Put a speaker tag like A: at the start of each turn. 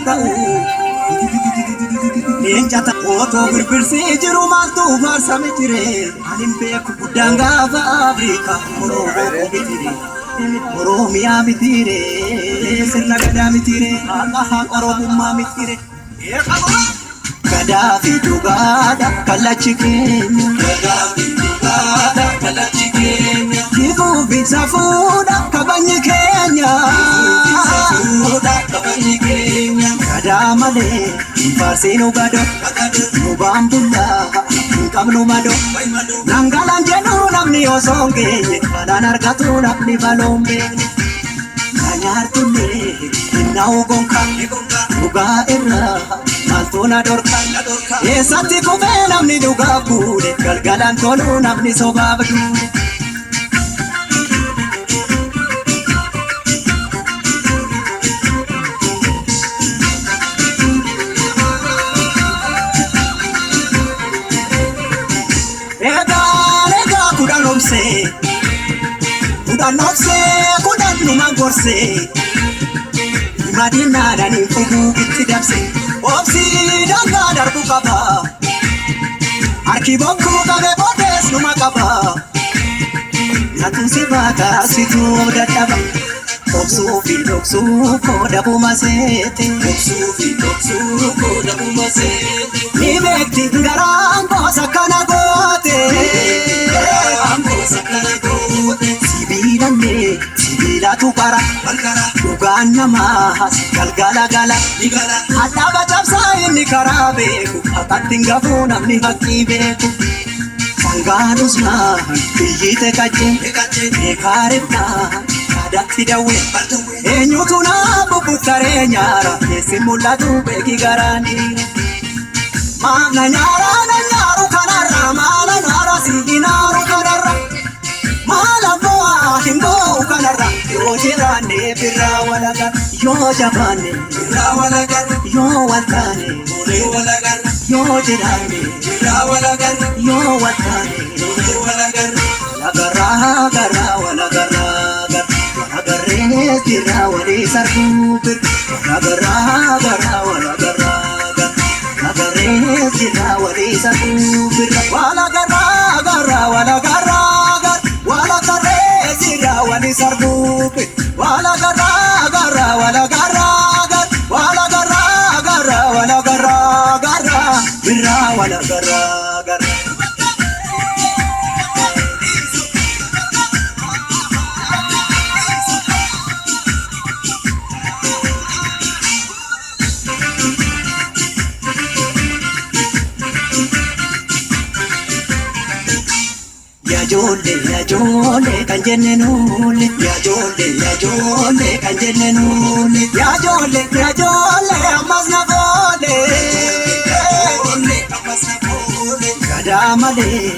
A: ta'u leencata otoo birbirsi jiru maaltu faarsame jire anin beeku guddaan gaafa Afrikaa Oromoo bitire Oromiyaa mitire sirna gadaa mitire allaha Oromummaa mitire gadaa fi dhugaadha kallachi keenya gadaa fi dhugaadha kallachi keenya kifuu fi safuudha kabajni keenya gadaa malee faarsiin ugado nu baambullaa hin qabnu mado nangalaan jedhu namni osoo hin geenye balaan argatu namni baloon beekne kanyaartullee hinnaa'u gonkaa dhugaa irraa maaltu na dhorkaa eessatti kufee namni dhugaa fuudhe galgalaan tolu namni sobaaf duudhe. Kudan nofse, kudan numan gorse Madinaadhaan hin fuguu itti dabse Obsi dangaa darbu qaba Harki bokkuu qabe boodees numa qaba Natu si baataa situu dadhaba Obsuu fi dhoksuu koodabuma seete Obsuu fi dhoksuu koodabuma seete Ni beekti garaan boosa kana goote Sibiilatu qara dhugaan namaas galgala gala hadhaaba cabsaa inni karaa beeku akkatti hin gafuu namni haqqii beeku sangaanus naan biyyite qaccee beekaareeffnaan yaadatti dawwe eenyutu naa bubbuttaree nyaara keessi mul'atu beeki garaanii maamna nyaaru kanarra maala naara siinaaru kanarra Himbo kanarra yoo jiraanne birraa walagar yoo jabaanne birraa walagar yoo waltaane booree walagar yoo jiraanne birraa walagar yoo waltaane booree walagar walagarraa garraa walagarraa walagarree birraa walii sarguu bir walagarraa garraa walagarraa walagarree birraa walii sarguu bir walagarraa garraa walagarraa wali sarbuupe wala garra wala garra wala garra birra wala garra Ya jole kan jenne nulle ya jole kan jenne nulle ya jole ammas na bole gadaa malee